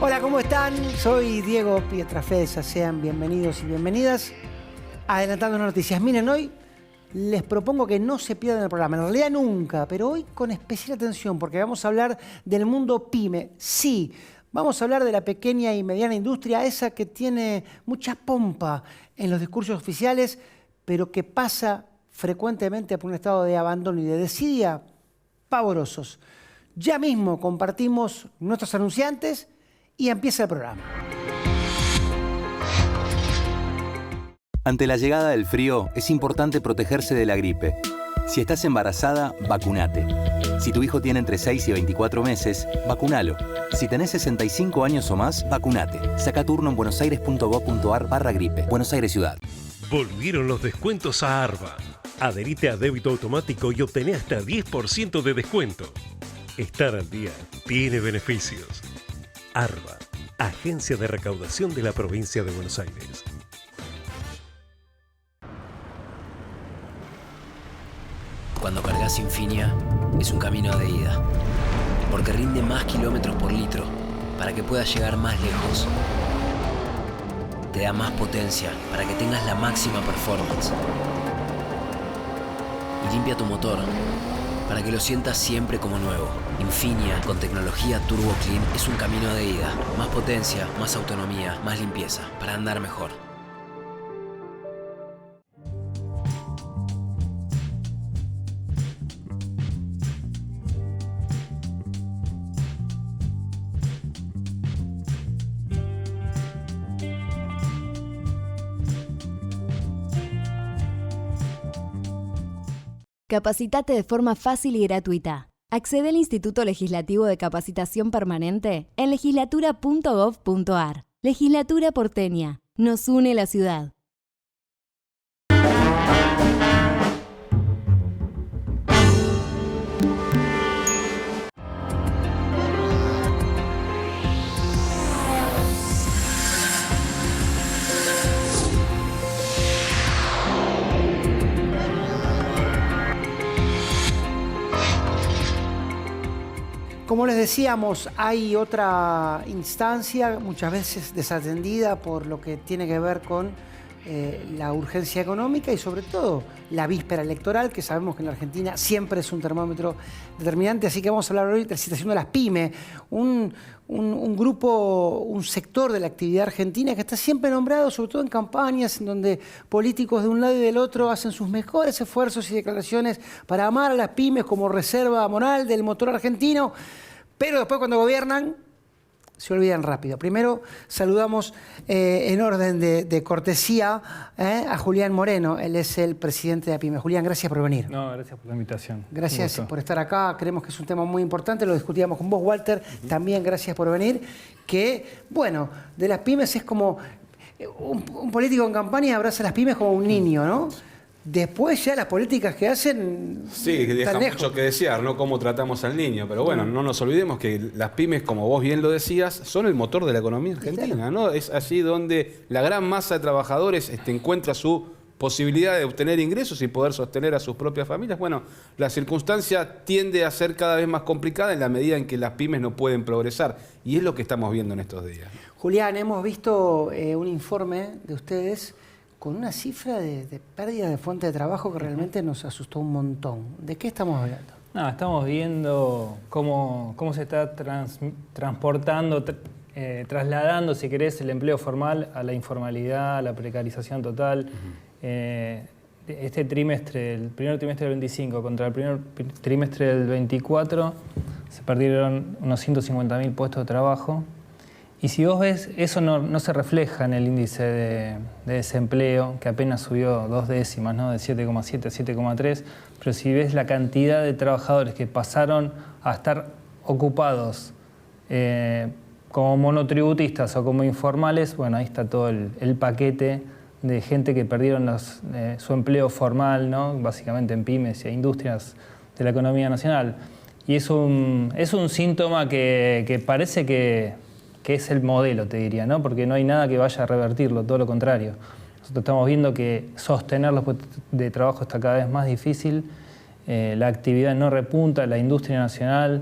Hola, ¿cómo están? Soy Diego Pietrafesa. Sean bienvenidos y bienvenidas. Adelantando noticias. Miren, hoy les propongo que no se pierdan el programa. En realidad nunca, pero hoy con especial atención porque vamos a hablar del mundo pyme. Sí, vamos a hablar de la pequeña y mediana industria, esa que tiene mucha pompa en los discursos oficiales, pero que pasa frecuentemente por un estado de abandono y de desidia pavorosos. Ya mismo compartimos nuestros anunciantes y empieza el programa. Ante la llegada del frío, es importante protegerse de la gripe. Si estás embarazada, vacunate. Si tu hijo tiene entre 6 y 24 meses, vacunalo. Si tenés 65 años o más, vacunate. Saca turno en buenosaires.gov.ar/gripe. Buenos Aires Ciudad. Volvieron los descuentos a Arba. Adherite a débito automático y obtené hasta 10% de descuento. Estar al día tiene beneficios. Arba, Agencia de Recaudación de la Provincia de Buenos Aires. Cuando cargas Infinia, es un camino de ida. Porque rinde más kilómetros por litro, para que puedas llegar más lejos. Te da más potencia, para que tengas la máxima performance. Y limpia tu motor, para que lo sientas siempre como nuevo. Infinia, con tecnología Turbo Clean, es un camino de ida. Más potencia, más autonomía, más limpieza, para andar mejor. Capacitate de forma fácil y gratuita. Accede al Instituto Legislativo de Capacitación Permanente en legislatura.gov.ar. Legislatura porteña. Nos une la ciudad. Como les decíamos, hay otra instancia, muchas veces desatendida por lo que tiene que ver con la urgencia económica y sobre todo la víspera electoral, que sabemos que en la Argentina siempre es un termómetro determinante. Así que vamos a hablar hoy de la situación de las pymes, un grupo, un sector de la actividad argentina que está siempre nombrado, sobre todo en campañas en donde políticos de un lado y del otro hacen sus mejores esfuerzos y declaraciones para amar a las pymes como reserva moral del motor argentino, pero después cuando gobiernan se olvidan rápido. Primero saludamos en orden de cortesía a Julián Moreno. Él es el presidente de APYME. Julián, gracias por venir. No, gracias por la invitación. Gracias por estar acá. Creemos que es un tema muy importante. Lo discutíamos con vos, Walter. También gracias por venir. Que, bueno, de las pymes es como un político en campaña abraza a las pymes como un niño, ¿no? Después ya las políticas que hacen... Sí, deja mucho que desear, ¿no? Cómo tratamos al niño. Pero bueno, no nos olvidemos que las pymes, como vos bien lo decías, son el motor de la economía argentina, ¿no? Es allí donde la gran masa de trabajadores encuentra su posibilidad de obtener ingresos y poder sostener a sus propias familias. Bueno, la circunstancia tiende a ser cada vez más complicada en la medida en que las pymes no pueden progresar. Y es lo que estamos viendo en estos días. Julián, hemos visto un informe de ustedes con una cifra de pérdida de fuente de trabajo que realmente nos asustó un montón. ¿De qué estamos hablando? No, estamos viendo cómo se está transportando, trasladando, si querés, el empleo formal a la informalidad, a la precarización total. Este trimestre, el primer trimestre del 25 contra el primer trimestre del 24, se perdieron unos 150.000 puestos de trabajo. Y si vos ves, eso no se refleja en el índice de desempleo, que apenas subió 2 décimas, ¿no? De 7,7 a 7,3. Pero si ves la cantidad de trabajadores que pasaron a estar ocupados como monotributistas o como informales, bueno, ahí está todo el paquete de gente que perdieron su empleo formal, ¿no? Básicamente en pymes e industrias de la economía nacional. Y es un síntoma que parece que es el modelo, te diría, ¿no? Porque no hay nada que vaya a revertirlo, todo lo contrario. Nosotros estamos viendo que sostener los puestos de trabajo está cada vez más difícil, la actividad no repunta, la industria nacional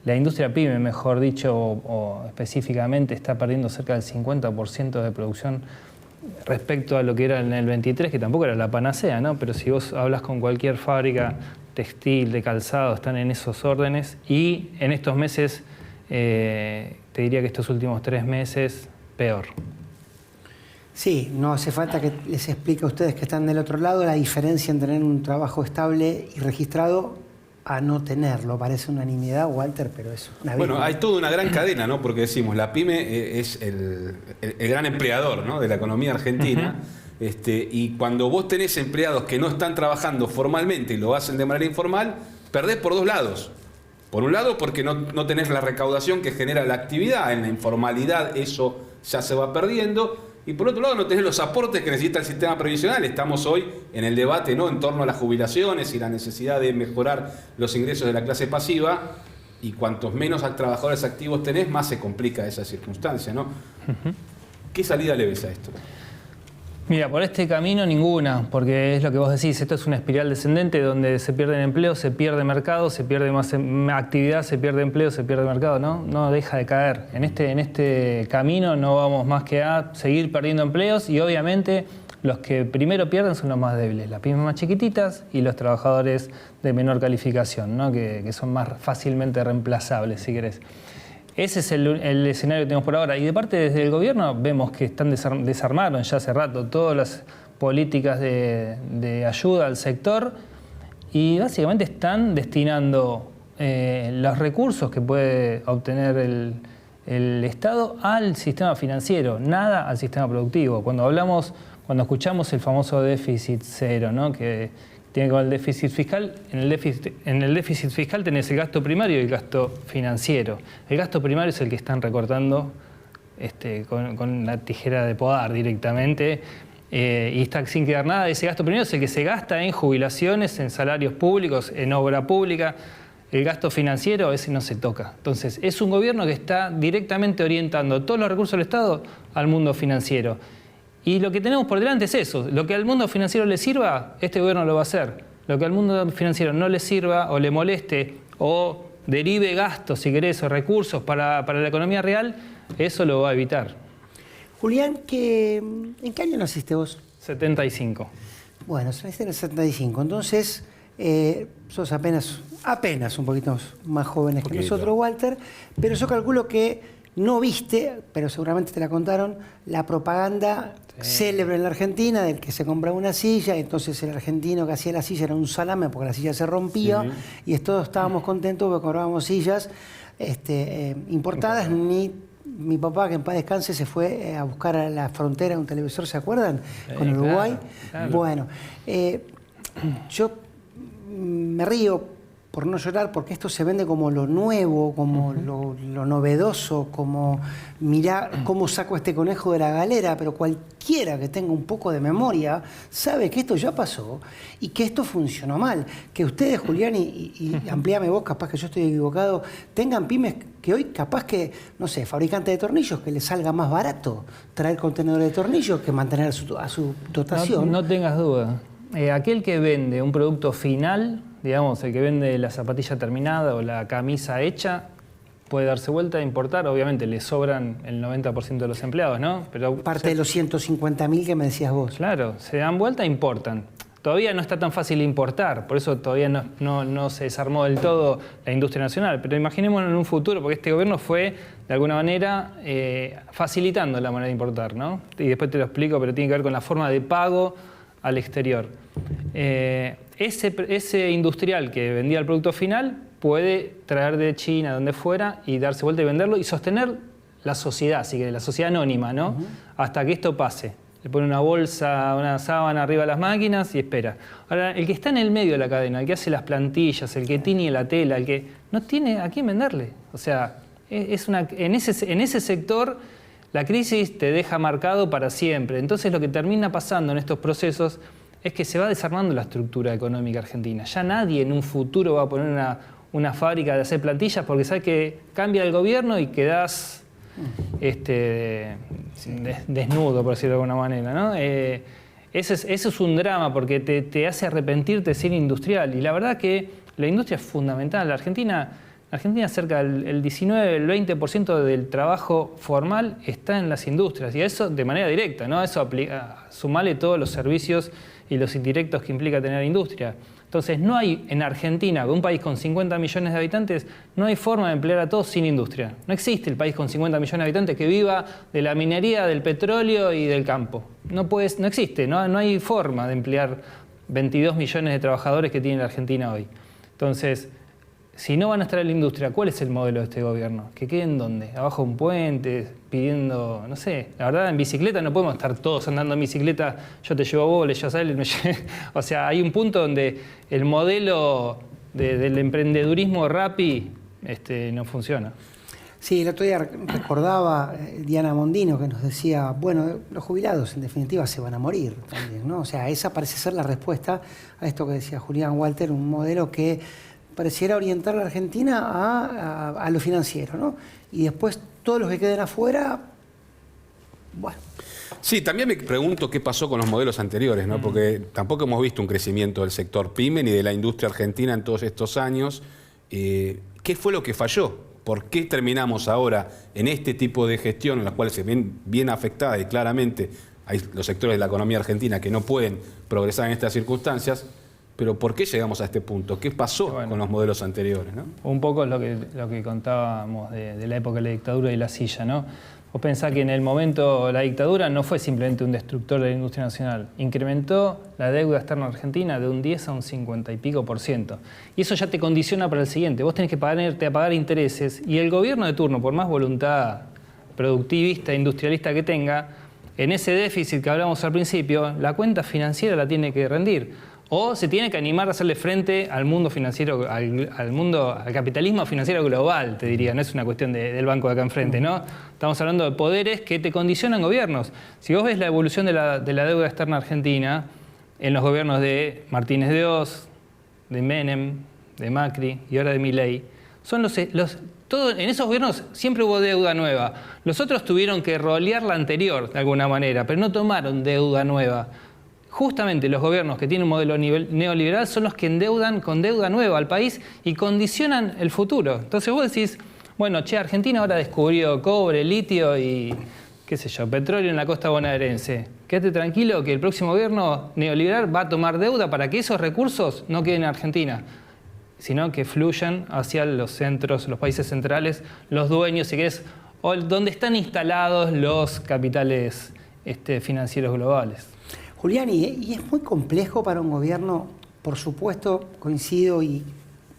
la industria pyme, mejor dicho, o específicamente, está perdiendo cerca del 50% de producción respecto a lo que era en el 23, que tampoco era la panacea, ¿no? Pero si vos hablas con cualquier fábrica textil, de calzado, están en esos órdenes. Y en estos meses, te diría que estos últimos 3 meses, peor. Sí, no hace falta que les explique a ustedes que están del otro lado la diferencia en tener un trabajo estable y registrado a no tenerlo. Parece unanimidad, Walter, pero es una Bueno, hay toda una gran cadena, ¿no? Porque decimos, la pyme es el gran empleador, ¿no?, de la economía argentina. Y cuando vos tenés empleados que no están trabajando formalmente y lo hacen de manera informal, perdés por 2 lados. Por un lado, porque no tenés la recaudación que genera la actividad. En la informalidad eso ya se va perdiendo. Y por otro lado, no tenés los aportes que necesita el sistema previsional. Estamos hoy en el debate, ¿no?, en torno a las jubilaciones y la necesidad de mejorar los ingresos de la clase pasiva. Y cuantos menos trabajadores activos tenés, más se complica esa circunstancia, ¿no? ¿Qué salida le ves a esto? Mira, por este camino ninguna, porque es lo que vos decís, esto es una espiral descendente donde se pierden empleos, se pierde mercado, se pierde más actividad, se pierde empleo, se pierde mercado, ¿no? No deja de caer. En este camino no vamos más que a seguir perdiendo empleos y obviamente los que primero pierden son los más débiles, las pymes más chiquititas y los trabajadores de menor calificación, ¿no? Que son más fácilmente reemplazables, si querés. Ese es el escenario que tenemos por ahora. Y de parte desde el gobierno vemos que desarmaron ya hace rato todas las políticas de ayuda al sector y básicamente están destinando los recursos que puede obtener el Estado al sistema financiero, nada al sistema productivo. Cuando escuchamos el famoso déficit cero, ¿no?, que tiene que ver con el déficit fiscal. En el déficit fiscal tenés el gasto primario y el gasto financiero. El gasto primario es el que están recortando con la tijera de podar directamente y está sin quedar nada. Ese gasto primario es el que se gasta en jubilaciones, en salarios públicos, en obra pública. El gasto financiero, ese no se toca. Entonces, es un gobierno que está directamente orientando todos los recursos del Estado al mundo financiero. Y lo que tenemos por delante es eso. Lo que al mundo financiero le sirva, este gobierno lo va a hacer. Lo que al mundo financiero no le sirva o le moleste o derive gastos, si querés, o recursos para la economía real, eso lo va a evitar. Julián, ¿en qué año naciste vos? 75. Bueno, naciste en el 75. Entonces, sos apenas un poquito más jóvenes que nosotros, Walter. Pero yo calculo que no viste, pero seguramente te la contaron, la propaganda célebre en la Argentina del que se compraba una silla, y entonces el argentino que hacía la silla era un salame porque la silla se rompía, y todos estábamos contentos porque comprábamos sillas importadas. Mi papá, que en paz descanse, se fue a buscar a la frontera un televisor, ¿se acuerdan? Con Uruguay. Claro. Bueno, yo me río por no llorar, porque esto se vende como lo nuevo, como lo novedoso, como mirá cómo saco este conejo de la galera, pero cualquiera que tenga un poco de memoria sabe que esto ya pasó y que esto funcionó mal. Que ustedes, Julián, y amplíame vos, capaz que yo estoy equivocado, tengan pymes que hoy capaz que, no sé, fabricantes de tornillos, que les salga más barato traer contenedores de tornillos que mantener a su dotación. No tengas duda. Aquel que vende un producto final, digamos, el que vende la zapatilla terminada o la camisa hecha, puede darse vuelta a importar. Obviamente le sobran el 90% de los empleados, ¿no? Pero parte de los 150.000 que me decías vos. Claro, se dan vuelta e importan. Todavía no está tan fácil importar, por eso todavía no se desarmó del todo la industria nacional. Pero imaginémonos en un futuro, porque este gobierno fue, de alguna manera, facilitando la manera de importar, ¿no? Y después te lo explico, pero tiene que ver con la forma de pago al exterior. Ese industrial que vendía el producto final puede traer de China, donde fuera, y darse vuelta y venderlo y sostener la sociedad, así que la sociedad anónima, ¿no? Hasta que esto pase. Le pone una bolsa, una sábana arriba de las máquinas y espera. Ahora, el que está en el medio de la cadena, el que hace las plantillas, el que tiñe la tela, el que no tiene a quién venderle. O sea, en ese sector la crisis te deja marcado para siempre. Entonces lo que termina pasando en estos procesos es que se va desarmando la estructura económica argentina. Ya nadie en un futuro va a poner una fábrica de hacer plantillas porque sabe que cambia el gobierno y quedás desnudo, por decirlo de alguna manera, ¿no? Ese es un drama porque te hace arrepentirte de ser industrial. Y la verdad que la industria es fundamental. La Argentina Argentina cerca del 19, el 20% del trabajo formal está en las industrias, y eso de manera directa, ¿no? Eso sumale todos los servicios y los indirectos que implica tener industria. Entonces, no hay en Argentina, un país con 50 millones de habitantes, no hay forma de emplear a todos sin industria. No existe el país con 50 millones de habitantes que viva de la minería, del petróleo y del campo. No existe, no hay forma de emplear 22 millones de trabajadores que tiene la Argentina hoy. Entonces, si no van a estar en la industria, ¿cuál es el modelo de este gobierno? ¿Que queden dónde? ¿Abajo de un puente? Pidiendo, no sé, la verdad en bicicleta no podemos estar todos andando en bicicleta, yo te llevo a vos, le llevas a él, me llevo. O sea, hay un punto donde el modelo del emprendedurismo Rappi no funciona. Sí, el otro día recordaba Diana Mondino que nos decía, bueno, los jubilados en definitiva se van a morir también, ¿no? O sea, esa parece ser la respuesta a esto que decía Julián Walter, un modelo que pareciera orientar a la Argentina a lo financiero, ¿no? Y después todos los que queden afuera, bueno. Sí, también me pregunto qué pasó con los modelos anteriores, ¿no? Porque tampoco hemos visto un crecimiento del sector pyme ni de la industria argentina en todos estos años. ¿Qué fue lo que falló? ¿Por qué terminamos ahora en este tipo de gestión en la cual se ven bien afectadas y claramente hay los sectores de la economía argentina que no pueden progresar en estas circunstancias? Pero ¿por qué llegamos a este punto? ¿Qué pasó con los modelos anteriores, ¿no? Un poco es lo que contábamos de la época de la dictadura y la silla, ¿no? Vos pensás que en el momento la dictadura no fue simplemente un destructor de la industria nacional, incrementó la deuda externa argentina de un 10 a un 50 y pico %. Y eso ya te condiciona para el siguiente. Vos tenés que pagar intereses y el gobierno de turno, por más voluntad productivista, industrialista que tenga, en ese déficit que hablamos al principio, la cuenta financiera la tiene que rendir. O se tiene que animar a hacerle frente al mundo financiero, al capitalismo financiero global, te diría. No es una cuestión del banco de acá enfrente, ¿no? Estamos hablando de poderes que te condicionan gobiernos. Si vos ves la evolución de la deuda externa argentina en los gobiernos de Martínez de Oz, de Menem, de Macri y ahora de Milei, en esos gobiernos siempre hubo deuda nueva. Los otros tuvieron que rolear la anterior de alguna manera, pero no tomaron deuda nueva. Justamente los gobiernos que tienen un modelo neoliberal son los que endeudan con deuda nueva al país y condicionan el futuro. Entonces vos decís, bueno, Argentina ahora descubrió cobre, litio y, qué sé yo, petróleo en la costa bonaerense. Quédate tranquilo que el próximo gobierno neoliberal va a tomar deuda para que esos recursos no queden en Argentina, sino que fluyan hacia los centros, los países centrales, los dueños, si querés, o donde están instalados los capitales financieros globales. Julián, y es muy complejo para un gobierno, por supuesto, coincido, y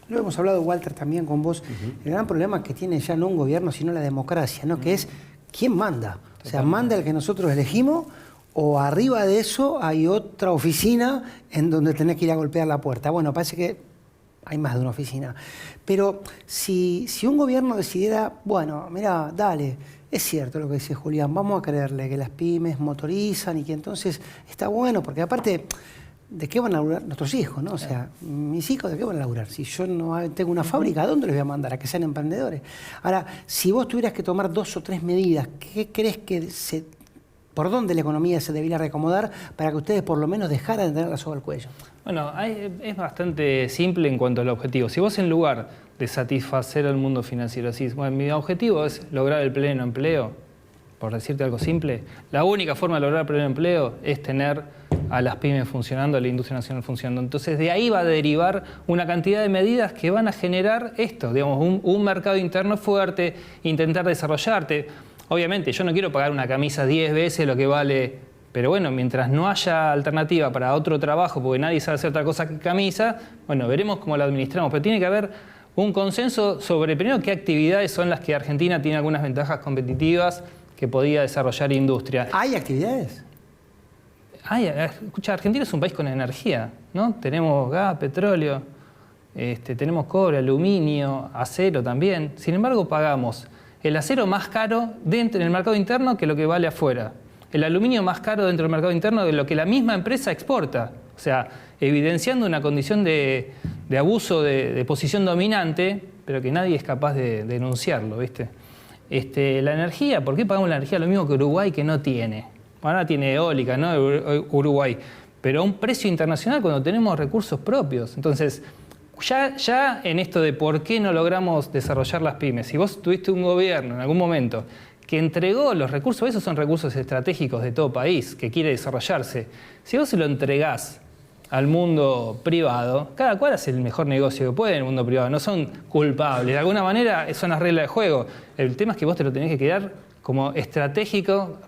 lo hemos hablado, Walter, también con vos, el gran problema que tiene ya no un gobierno, sino la democracia, ¿no? Que es quién manda. O sea, ¿manda el que nosotros elegimos o arriba de eso hay otra oficina en donde tenés que ir a golpear la puerta? Bueno, parece que hay más de una oficina. Pero si un gobierno decidiera, bueno, mira, dale, es cierto lo que dice Julián, vamos a creerle que las pymes motorizan y que entonces está bueno, porque aparte, ¿de qué van a laburar nuestros hijos, no? O sea, mis hijos, ¿de qué van a laburar? Si yo no tengo una fábrica, ¿a dónde les voy a mandar? A que sean emprendedores. Ahora, si vos tuvieras que tomar 2 o 3 medidas, ¿qué crees que por dónde la economía se debería reacomodar para que ustedes por lo menos dejaran de tener la soga al cuello? Bueno, es bastante simple en cuanto al objetivo. Si vos en lugar de satisfacer al mundo financiero decís, bueno, mi objetivo es lograr el pleno empleo, por decirte algo simple, la única forma de lograr el pleno empleo es tener a las pymes funcionando, a la industria nacional funcionando. Entonces de ahí va a derivar una cantidad de medidas que van a generar esto, digamos, un mercado interno fuerte, intentar desarrollarte. Obviamente, yo no quiero pagar una camisa 10 veces lo que vale. Pero bueno, mientras no haya alternativa para otro trabajo, porque nadie sabe hacer otra cosa que camisa, bueno, veremos cómo lo administramos. Pero tiene que haber un consenso sobre, primero, qué actividades son las que Argentina tiene algunas ventajas competitivas que podía desarrollar industria. ¿Hay actividades? Escucha, Argentina es un país con energía, ¿no? Tenemos gas, petróleo, tenemos cobre, aluminio, acero también. Sin embargo, pagamos el acero más caro dentro del mercado interno que lo que vale afuera. El aluminio más caro dentro del mercado interno de lo que la misma empresa exporta. O sea, evidenciando una condición de abuso de posición dominante, pero que nadie es capaz de denunciarlo, ¿viste? La energía, ¿por qué pagamos la energía lo mismo que Uruguay, que no tiene? Ahora tiene eólica, ¿no? Uruguay. Pero a un precio internacional cuando tenemos recursos propios. Entonces, Ya en esto de por qué no logramos desarrollar las pymes, si vos tuviste un gobierno en algún momento que entregó los recursos, esos son recursos estratégicos de todo país que quiere desarrollarse, si vos se lo entregás al mundo privado, cada cual hace el mejor negocio que puede en el mundo privado, no son culpables, de alguna manera son las reglas de juego. El tema es que vos te lo tenés que quedar como estratégico